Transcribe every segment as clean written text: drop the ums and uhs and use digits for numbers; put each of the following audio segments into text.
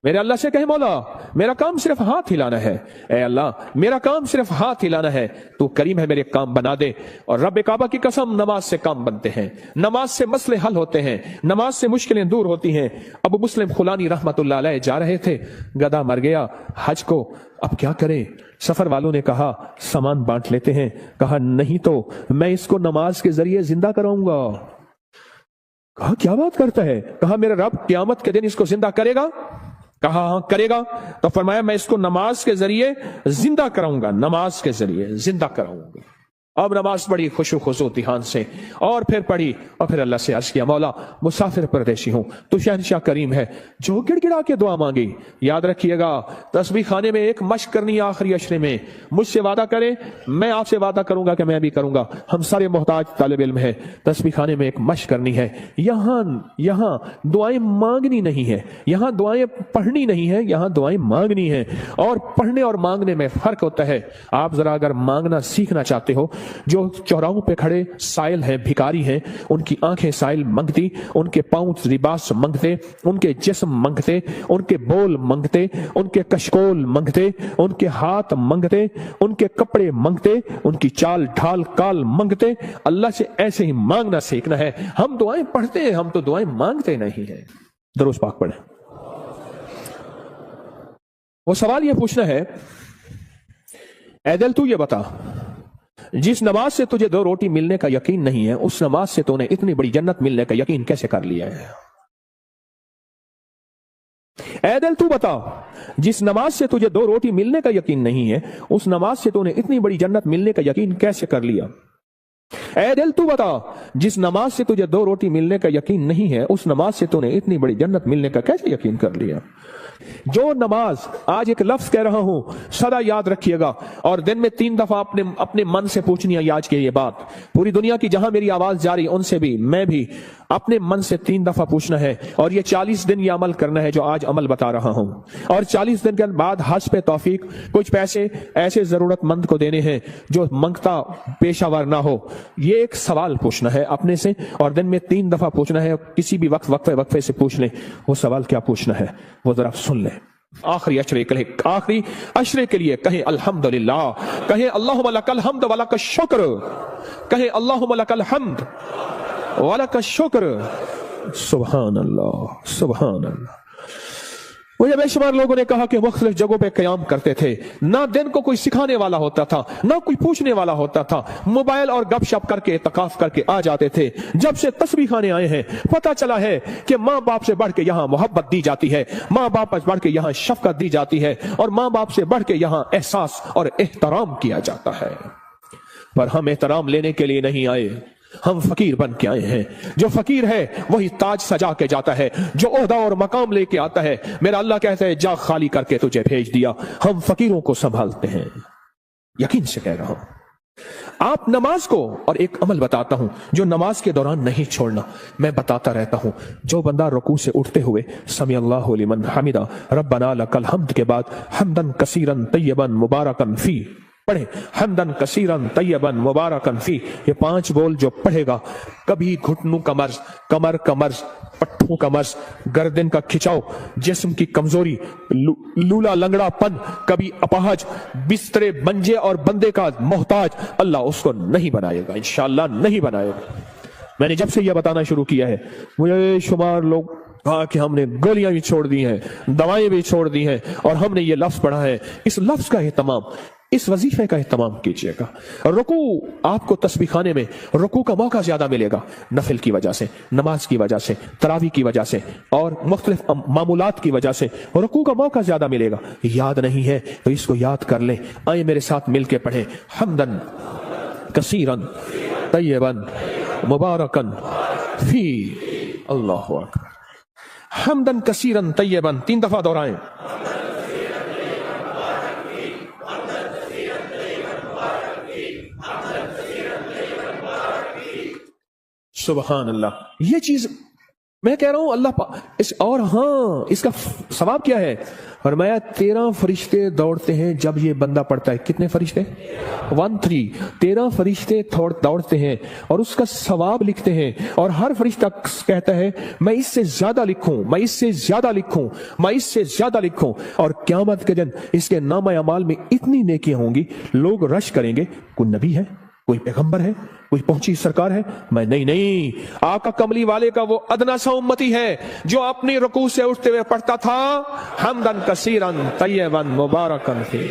میرے اللہ سے کہے مولا میرا کام صرف ہاتھ ہلانا ہے، اے اللہ میرا کام صرف ہاتھ ہلانا ہے، تو کریم ہے میرے کام بنا دے۔ اور رب کعبہ کی قسم نماز سے کام بنتے ہیں، نماز سے مسئلے حل ہوتے ہیں، نماز سے مشکلیں دور ہوتی ہیں۔ ابو مسلم خولانی رحمت اللہ علیہ جا رہے تھے، گدھا مر گیا حج کو، اب کیا کریں؟ سفر والوں نے کہا سامان بانٹ لیتے ہیں، کہا نہیں تو میں اس کو نماز کے ذریعے زندہ کراؤں گا۔ کہا کیا بات کرتا ہے؟ کہا میرا رب قیامت کے دن اس کو زندہ کرے گا؟ کہا ہاں کرے گا۔ تو فرمایا میں اس کو نماز کے ذریعے زندہ کراؤں گا، نماز کے ذریعے زندہ کراؤں گا۔ اب نماز پڑھی خشوع خضوع دھیان سے، اور پھر پڑھی، اور پھر اللہ سے عرض کیا مولا مسافر پردیسی ہوں، تو شہنشاہ کریم ہے جو گڑ گڑا کے دعا مانگی۔ یاد رکھیے گا تسبیح خانے میں ایک مشق کرنی ہے آخری عشرے میں، مجھ سے وعدہ کرے میں آپ سے وعدہ کروں گا کہ میں بھی کروں گا، ہم سارے محتاج طالب علم ہیں، تسبیح خانے میں ایک مشق کرنی ہے۔ یہاں دعائیں مانگنی نہیں ہے، یہاں دعائیں پڑھنی نہیں ہے، یہاں دعائیں مانگنی ہے، اور پڑھنے اور مانگنے میں فرق ہوتا ہے۔ آپ ذرا اگر مانگنا سیکھنا چاہتے ہو، جو چوراہوں پہ کھڑے سائل ہیں، بھکاری ہیں، ان کی آنکھیں سائل منگتی، ان کے پاؤں لباس منگتے، ان کے جسم منگتے، ان کے بول منگتے، ان کے کشکول منگتے، ان کے ہاتھ منگتے، ان کے کپڑے منگتے، ان کی چال ڈھال کال منگتے، اللہ سے ایسے ہی مانگنا سیکھنا ہے۔ ہم دعائیں پڑھتے ہیں، ہم تو دعائیں مانگتے نہیں ہیں۔ درود پاک پڑھیں۔ وہ سوال یہ پوچھنا ہے، اے دل تو یہ بتا جس نماز سے تجھے 2 روٹی ملنے کا یقین نہیں ہے، اس نماز سے تو نے اتنی بڑی جنت ملنے کا یقین کیسے کر لیا ہے؟ اے دل تو بتا جس نماز سے تجھے 2 روٹی ملنے کا یقین نہیں ہے، اس نماز سے تو نے اتنی بڑی جنت ملنے کا یقین کیسے کر لیا؟ اے دل تو بتا جس نماز سے تجھے 2 روٹی ملنے کا یقین نہیں ہے، اس نماز سے تو نے اتنی بڑی جنت ملنے کا کیسے یقین کر لیا؟ جو نماز، آج ایک لفظ کہہ رہا ہوں سدا یاد رکھیے گا، اور دن میں 3 دفعہ اپنے من سے پوچھنی ہے آج کے یہ بات، پوری دنیا کی جہاں میری آواز جاری ان سے بھی میں بھی اپنے من سے 3 دفعہ پوچھنا ہے، اور یہ 40 دن یہ عمل کرنا ہے جو آج عمل بتا رہا ہوں، اور 40 دن کے بعد حج پہ توفیق کچھ پیسے ایسے ضرورت مند کو دینے ہیں جو منگتا پیشہ ور نہ ہو۔ یہ ایک سوال پوچھنا ہے اپنے سے، اور دن میں 3 دفعہ پوچھنا ہے، کسی بھی وقت وقفے سے پوچھ لیں وہ سوال کیا پوچھنا ہے، وہ ذرا سن لیں۔ آخری عشرے کے لیے کہیں الحمدللہ، کہیں اللہم لک الحمد ولک الشکر، کہیں اللہم لک الحمد ولک الشکر۔ سبحان اللہ سبحان اللہ۔ مجھے بے شمار لوگوں نے کہا کہ مختلف جگہوں پہ قیام کرتے تھے، نہ دن کو کوئی سکھانے والا ہوتا تھا، نہ کوئی پوچھنے والا ہوتا تھا، موبائل اور گپ شپ کر کے اعتکاف کر کے آ جاتے تھے۔ جب سے تسبیح خانے آئے ہیں پتہ چلا ہے کہ ماں باپ سے بڑھ کے یہاں محبت دی جاتی ہے، ماں باپ سے بڑھ کے یہاں شفقت دی جاتی ہے، اور ماں باپ سے بڑھ کے یہاں احساس اور احترام کیا جاتا ہے۔ پر ہم احترام لینے کے لیے نہیں آئے، ہم فقیر بن کے آئے ہیں۔ جو فقیر ہے وہی تاج سجا کے جاتا ہے، جو عہدہ اور مقام لے کے آتا ہے میرا اللہ کہتا ہے جا خالی کر کے تجھے بھیج دیا۔ ہم فقیروں کو سنبھالتے ہیں، یقین سے کہہ رہا ہوں۔ آپ نماز کو، اور ایک عمل بتاتا ہوں جو نماز کے دوران نہیں چھوڑنا، میں بتاتا رہتا ہوں، جو بندہ رکوع سے اٹھتے ہوئے سمی اللہ لمن حمدہ ربنا لک الحمد کے بعد حمدن کثیرن طیبن مبارکن فی پڑھے، حمدن کثیرن طیبن مبارکن فی، یہ 5 بول جو پڑھے گا کبھی گھٹنوں کا مرض، کمر کا مرض، پٹھوں کا مرض، گردن کا کھچاؤ، جسم کی کمزوری، لولا لنگڑا پن، کبھی اپاہج، بسترے منجے اور بندے کا محتاج، اللہ اس کو نہیں بنائے گا، انشاءاللہ نہیں بنائے گا۔ میں نے جب سے یہ بتانا شروع کیا ہے مجھے شمار لوگ کہا کہ ہم نے گولیاں بھی چھوڑ دی ہیں، دوائیں بھی چھوڑ دی ہیں، اور ہم نے یہ لفظ پڑھا ہے۔ اس لفظ کا اہتمام، اس وظیفے کا اہتمام کیجیے گا۔ رکوع، آپ کو تسبیح خانے میں رکوع کا موقع زیادہ ملے گا، نفل کی وجہ سے، نماز کی وجہ سے، تراویح کی وجہ سے، اور مختلف معمولات کی وجہ سے رکوع کا موقع زیادہ ملے گا۔ یاد نہیں ہے تو اس کو یاد کر لیں، آئیں میرے ساتھ مل کے پڑھیں، حمدن کثیرن طیبن مبارکن فی، اللہ اکبر، حمدن کثیرن طیبن 3 دفعہ دہرائیں۔ سبحان اللہ۔ یہ چیز میں کہہ رہا ہوں اللہ اور ہاں اس کا ثواب کیا ہے؟ فرمایا 13 فرشتے دوڑتے ہیں جب یہ بندہ پڑھتا ہے. کتنے فرشتے؟ 13 فرشتے دوڑتے ہیں اور اس کا ثواب لکھتے ہیں، اور ہر فرشتہ کہتا ہے میں اس سے زیادہ لکھوں، میں اس سے زیادہ لکھوں، میں اس سے زیادہ لکھوں. اور قیامت کے دن اس کے نامہ اعمال میں اتنی نیکیاں ہوں گی، لوگ رش کریں گے کوئی نبی ہے، کوئی پیغمبر ہے، کوئی پہنچی سرکار ہے؟ میں نہیں، آقا کملی والے کا وہ ادنا سا امتی ہے جو اپنی رکوع سے اٹھتے ہوئے پڑھتا تھا حمدن کثیرن طیبا مبارکن فی.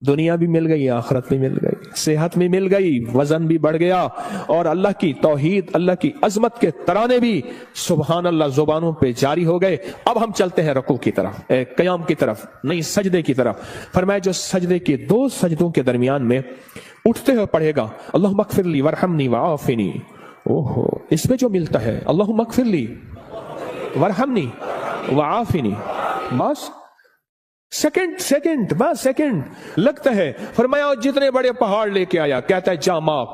دنیا بھی مل گئی، آخرت بھی مل گئی، صحت بھی مل گئی، وزن بھی بڑھ گیا، اور اللہ کی توحید، اللہ کی عظمت کے ترانے بھی سبحان اللہ زبانوں پہ جاری ہو گئے. اب ہم چلتے ہیں رکوع کی طرف، قیام کی طرف، نہیں سجدے کی طرف. فرمایا جو سجدے کے 2 سجدوں کے درمیان میں اٹھتے ہوئے پڑھے گا اللہم اغفر لی ورحمنی وعافنی، اوہو اس میں جو ملتا ہے اللہم اغفر لی ورحمنی وعافنی، بس سیکنڈ لگتا ہے. فرمایا جتنے بڑے پہاڑ لے کے آیا، کہتا ہے جا معاف،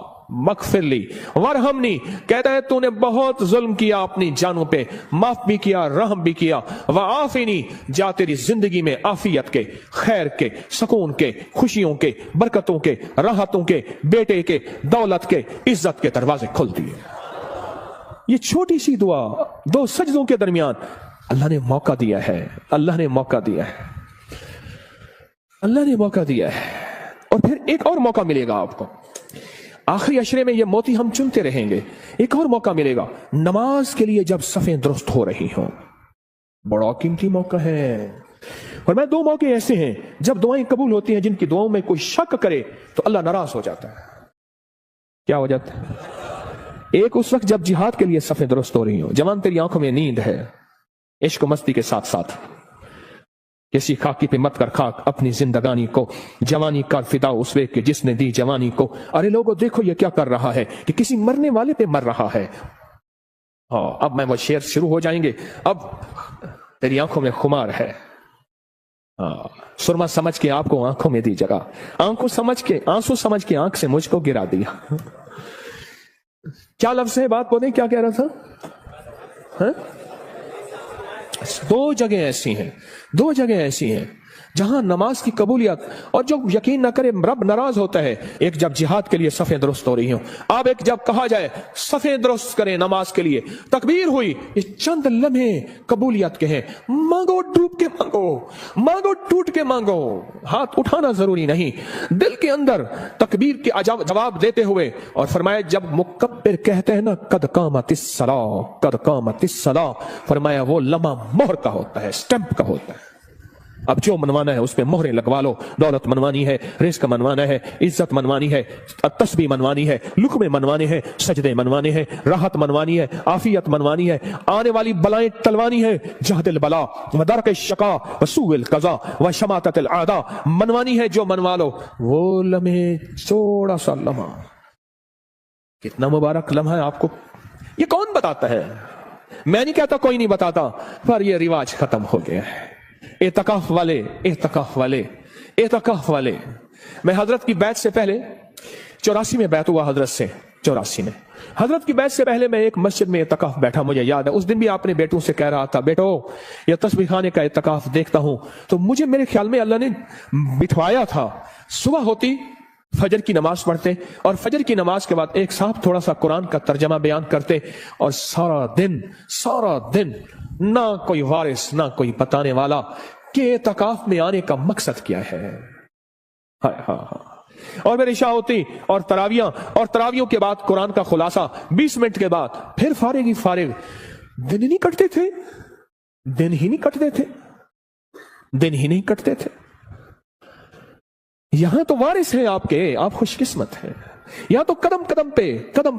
مغفر لی ورحمنی، کہتا ہے تو نے بہت ظلم کیا اپنی جانوں پہ، معاف بھی کیا، رحم بھی کیا. وعافنی، جا تیری زندگی میں عافیت کے، خیر کے، سکون کے، خوشیوں کے، برکتوں کے، راحتوں کے، بیٹے کے، دولت کے، عزت کے دروازے کھل دیے. یہ چھوٹی سی دعا 2 سجدوں کے درمیان اللہ نے موقع دیا ہے، اللہ نے موقع دیا ہے، اللہ نے موقع دیا ہے. اور پھر ایک اور موقع ملے گا آپ کو آخری عشرے میں، یہ موتی ہم چنتے رہیں گے. ایک اور موقع ملے گا نماز کے لیے جب صفیں درست ہو رہی ہوں، بڑا قیمتی موقع ہے. اور میں 2 موقع ایسے ہیں جب دعائیں قبول ہوتی ہیں جن کی دعاؤں میں کوئی شک کرے تو اللہ ناراض ہو جاتا ہے. کیا ہو جاتا ہے؟ ایک اس وقت جب جہاد کے لیے صفیں درست ہو رہی ہوں، جوان تیری آنکھوں میں نیند ہے، عشق و مستی کے ساتھ ساتھ کسی خاکی پہ مت کر خاک اپنی زندگانی کو، جوانی کا فدا اس وے کہ جس نے دی جوانی کو. ارے لوگوں دیکھو یہ کیا کر رہا ہے کہ کسی مرنے والے پہ مر رہا ہے. اب میں وہ شعر شروع ہو جائیں گے. اب تیری آنکھوں میں خمار ہے، سرما سمجھ کے آپ کو آنکھوں میں دی جگہ، آنکھوں سمجھ کے، آنسو سمجھ کے آنکھ سے مجھ کو گرا دیا. کیا لفظ ہے، بات بولیں، کیا کہہ رہا تھا؟ 2 جگہیں ایسی ہیں جہاں نماز کی قبولیت، اور جو یقین نہ کرے رب ناراض ہوتا ہے. ایک جب جہاد کے لیے صفیں درست ہو رہی ہوں، اب ایک جب کہا جائے صفیں درست کریں نماز کے لیے، تکبیر ہوئی، یہ چند لمحے قبولیت کے ہیں. مانگو ڈوب کے مانگو، مانگو ٹوٹ کے مانگو، ہاتھ اٹھانا ضروری نہیں، دل کے اندر تکبیر کے جواب دیتے ہوئے. اور فرمایا جب مکبر کہتے ہیں نا قد قامت الصلاۃ، قد قامت الصلاۃ، فرمایا وہ لمحہ مہر کا ہوتا ہے، سٹیمپ کا ہوتا ہے. اب جو منوانا ہے اس پہ مہریں لگوا لو. دولت منوانی ہے، رزق منوانا ہے، عزت منوانی ہے، تسبیح منوانی ہے، لقمے منوانے ہیں، سجدے منوانے ہیں، راحت منوانی ہے، عافیت منوانی ہے، آنے والی بلائیں ٹلوانی ہے، جہد البلا ودرک الشقا وسوء القضاء وشماتت الاعداء منوانی ہے. جو منوا لو. وہ لمحے، چھوڑا سا لمحہ، کتنا مبارک لمحہ ہے. آپ کو یہ کون بتاتا ہے؟ میں نہیں کہتا کوئی نہیں بتاتا، پر یہ رواج ختم ہو گیا ہے. اعتکاف والے. میں حضرت کی بیعت سے پہلے 84 میں بیعت ہوا حضرت سے. 84 میں حضرت کی بیعت سے پہلے میں ایک مسجد میں اعتکاف بیٹھا. مجھے یاد ہے اس دن بھی آپ نے بیٹوں سے کہہ رہا تھا بیٹو یہ تسبیح خانے کا اعتکاف دیکھتا ہوں تو مجھے میرے خیال میں اللہ نے بٹھوایا تھا. صبح ہوتی فجر کی نماز پڑھتے اور فجر کی نماز کے بعد ایک صاحب تھوڑا سا قرآن کا ترجمہ بیان کرتے اور سارا دن نہ کوئی وارث نہ کوئی بتانے والا کہ اعتکاف میں آنے کا مقصد کیا ہے. اور پھر عشاء ہوتی اور تراویوں کے بعد قرآن کا خلاصہ 20 منٹ کے بعد پھر فارغ. دن ہی نہیں کٹتے تھے. یہاں تو وارث ہیں آپ کے، آپ خوش قسمت ہیں. یہاں تو قدم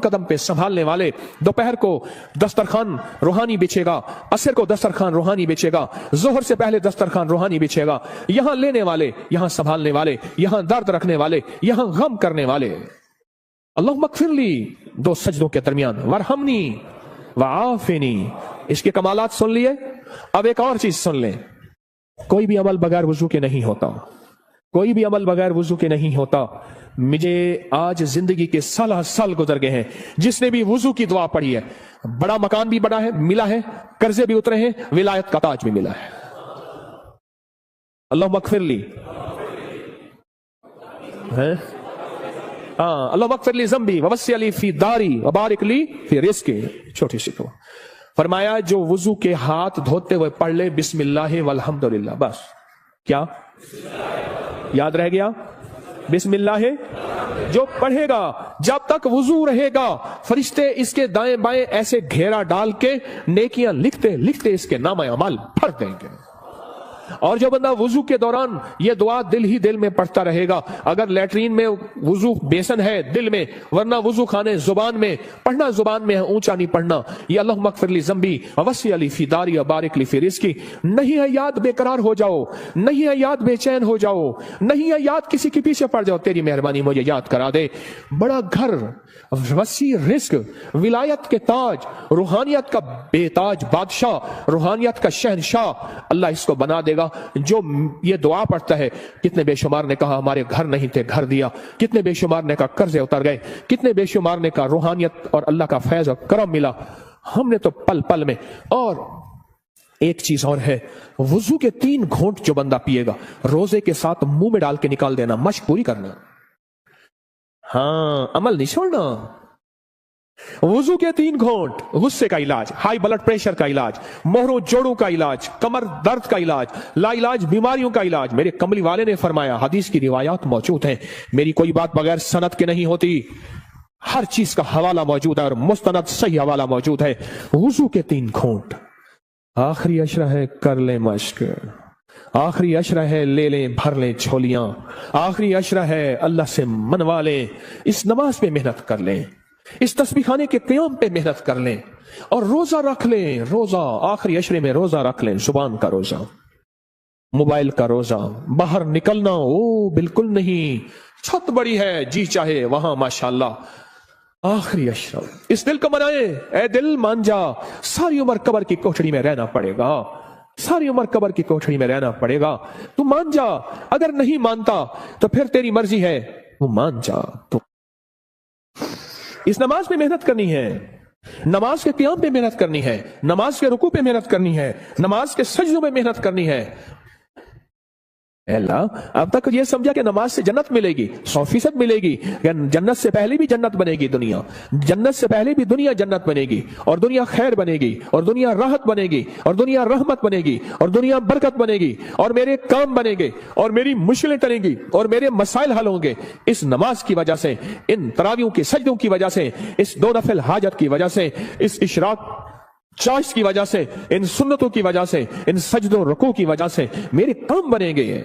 قدم پہ سنبھالنے والے. دوپہر کو دسترخوان روحانی بچھے گا، عصر کو دسترخوان روحانی بچھے گا، ظہر سے پہلے دسترخوان روحانی بچھے گا. یہاں لینے والے، یہاں سنبھالنے والے، یہاں درد رکھنے والے، یہاں غم کرنے والے. اللہم اغفر لی 2 سجدوں کے درمیان، ورحمنی وعافنی. اس کے کمالات سن لیے. اب ایک اور چیز سن لیں. کوئی بھی عمل بغیر وضو کے نہیں ہوتا. مجھے آج زندگی کے سال گزر گئے ہیں، جس نے بھی وضو کی دعا پڑھی ہے، بڑا مکان بھی بڑا ہے ملا ہے، قرضے بھی اترے ہیں، ولایت کا تاج بھی ملا ہے۔ اللہم اغفر لی، اللہم اغفر لی ذنبی ووسع لی فی داری وبارک لی فی رزقی۔ چھوٹی سی تو فرمایا جو وضو کے ہاتھ دھوتے ہوئے پڑھ لے بسم اللہ والحمدللہ، بس کیا یاد رہ گیا؟ بسم اللہ جو پڑھے گا جب تک وضو رہے گا، فرشتے اس کے دائیں بائیں ایسے گھیرا ڈال کے نیکیاں لکھتے لکھتے اس کے نامہ اعمال بھر دیں گے۔ اور جو بندہ وضو کے دوران یہ دعا دل ہی دل میں پڑھتا رہے گا، اگر لیٹرین میں وضو بیسن ہے دل میں، ورنہ وضو خانے زبان میں پڑھنا، زبان میں ہے اونچا نہیں پڑھنا، یہ اللہم اغفر لی ذنبی ووسع لی فی داری وبارک لی فی رزقی۔ نہیں ہے یاد بے قرار ہو جاؤ، نہیں ہے یاد بے چین ہو جاؤ، نہیں ہے یاد کسی کے پیچھے پڑ جاؤ، تیری مہربانی مجھے یاد کرا دے۔ بڑا گھر، وسیع رزق، ولایت کے تاج، روحانیت کا بے تاج بادشاہ، روحانیت کا شہنشاہ، اللہ اس کو بنا دے گا جو یہ دعا پڑھتا ہے۔ کتنے بے شمار نے کہا ہمارے گھر نہیں تھے، گھر دیا، کتنے بے شمار نے کہا قرضے اتر گئے، کتنے بے شمار نے کہا روحانیت اور اللہ کا فیض اور کرم ملا۔ ہم نے تو پل پل میں۔ اور ایک چیز اور ہے، وضو کے 3 گھونٹ جو بندہ پیے گا روزے کے ساتھ منہ میں ڈال کے نکال دینا، مشق پوری کرنا، ہاں عمل نہیں چھوڑنا۔ وضو کے 3 گھونٹ، غصے کا علاج، ہائی بلڈ پریشر کا علاج، مہروں جوڑوں کا علاج، کمر درد کا علاج، لا علاج بیماریوں کا علاج۔ میرے کملی والے نے فرمایا، حدیث کی روایات موجود ہیں، میری کوئی بات بغیر سند کے نہیں ہوتی، ہر چیز کا حوالہ موجود ہے اور مستند صحیح حوالہ موجود ہے۔ وضو کے 3 گھونٹ، آخری عشرہ ہے کر لیں مشق، آخری عشرہ ہے لے لیں بھر لیں جھولیاں، آخری عشرہ ہے اللہ سے منوا لیں، اس نماز پہ محنت کر لیں، اس تسبیح خانے کے قیام پہ محنت کر لیں، اور روزہ رکھ لیں، روزہ آخری عشرے میں روزہ رکھ لیں، زبان کا روزہ، موبائل کا روزہ، باہر نکلنا بالکل نہیں، چھت بڑی ہے جی چاہے وہاں ماشاءاللہ، آخری عشرہ اس دل کو منائے، اے دل مان جا، ساری عمر قبر کی کوٹھڑی میں رہنا پڑے گا، ساری عمر قبر کی کوٹھڑی میں رہنا پڑے گا، تو مان جا، اگر نہیں مانتا تو پھر تیری مرضی ہے، وہ مان جا۔ تو اس نماز پہ محنت کرنی ہے، نماز کے قیام پہ محنت کرنی ہے، نماز کے رکوع پہ محنت کرنی ہے، نماز کے سجدوں پہ محنت کرنی ہے۔ اے اللہ اب تک یہ سمجھا کہ نماز سے جنت ملے گی، 100% ملے گی، جنت سے پہلے بھی جنت بنے گی، دنیا جنت سے پہلے بھی دنیا جنت بنے گی، اور دنیا خیر بنے گی، اور دنیا راحت بنے گی، اور دنیا رحمت بنے گی، اور دنیا برکت بنے گی، اور میرے کام بنے گے، اور میری مشکلیں ٹلیں گی، اور میرے مسائل حل ہوں گے، اس نماز کی وجہ سے، ان تراویحوں کے سجدوں کی وجہ سے، اس 2 نفل حاجت کی وجہ سے، اس اشراق چاشت کی وجہ سے، ان سنتوں کی وجہ سے، ان سجدوں رکوع کی وجہ سے میرے کام بنے گئے ہیں۔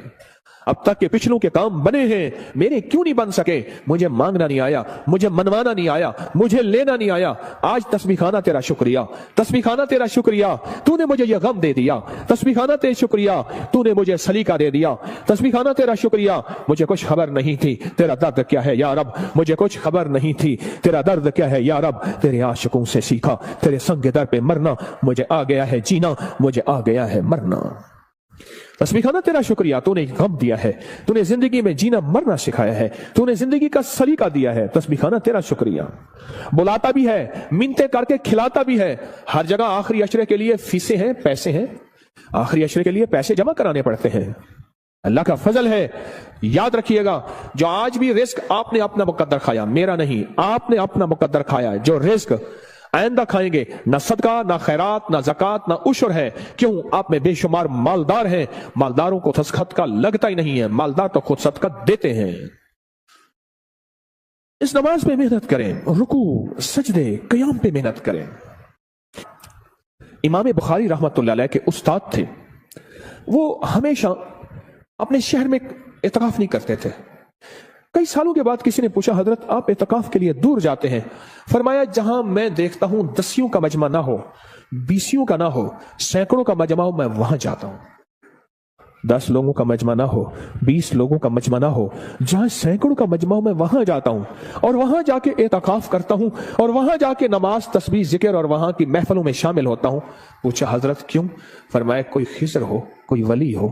اب تک کے پچھلوں کے کام بنے ہیں، میرے کیوں نہیں بن سکے؟ مجھے مانگنا نہیں آیا، مجھے منوانا نہیں آیا، مجھے لینا نہیں آیا۔ آج تسبیح خانہ تیرا شکریہ، تسبیح خانہ تیرا شکریہ، تو نے مجھے یہ غم دے دیا، تسبیح خانہ تیرا شکریہ، تو نے مجھے سلیقہ دے دیا، تسبیح خانہ تیرا شکریہ، مجھے کچھ خبر نہیں تھی تیرا درد کیا ہے یا رب، مجھے کچھ خبر نہیں تھی تیرا درد کیا ہے یا رب، تیرے عاشقوں سے سیکھا، تیرے سنگ در پہ مرنا، مجھے آ گیا ہے جینا، مجھے آ گیا ہے مرنا۔ تسبیح خانہ تیرا شکریہ، تو نے غم دیا ہے، تو نے زندگی میں جینا مرنا سکھایا ہے، تو نے زندگی کا سلیقہ دیا ہے، تسبیح خانہ تیرا شکریہ۔ بلاتا بھی ہے، منتیں کر کے کھلاتا بھی ہے، ہر جگہ آخری عشرے کے لیے فیسیں ہیں، پیسے ہیں، آخری عشرے کے لیے پیسے جمع کرانے پڑتے ہیں، اللہ کا فضل ہے۔ یاد رکھیے گا، جو آج بھی رزق آپ نے اپنا مقدر کھایا، میرا نہیں، آپ نے اپنا مقدر کھایا، جو رزق آئندہ کھائیں گے، نہ صدقہ، نہ خیرات، نہ زکوٰۃ، نہ عشر ہے، کیوں؟ آپ میں بے شمار مالدار ہیں، مالداروں کو صدقہ لگتا ہی نہیں ہے، مالدار تو خود صدقہ دیتے ہیں۔ اس نماز پہ محنت کریں، رکوع، سجدے، قیام پہ محنت کریں۔ امام بخاری رحمۃ اللہ علیہ کے استاد تھے، وہ ہمیشہ اپنے شہر میں اعتکاف نہیں کرتے تھے۔ کئی سالوں کے بعد کسی نے پوچھا، حضرت آپ اعتکاف کے لیے دور جاتے ہیں؟ فرمایا جہاں میں دیکھتا ہوں 10 کا مجمع نہ ہو، 20 کا نہ ہو، سینکڑوں کا مجمع ہو، میں وہاں جاتا ہوں۔ 10 لوگوں کا مجمع نہ ہو، 20 لوگوں کا مجمع نہ ہو، جہاں سینکڑوں کا مجمع ہو، میں وہاں جاتا ہوں، اور وہاں جا کے اعتکاف کرتا ہوں، اور وہاں جا کے نماز، تسبیح، ذکر اور وہاں کی محفلوں میں شامل ہوتا ہوں۔ پوچھا حضرت کیوں؟ فرمایا کوئی خضر ہو، کوئی ولی ہو،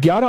11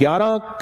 11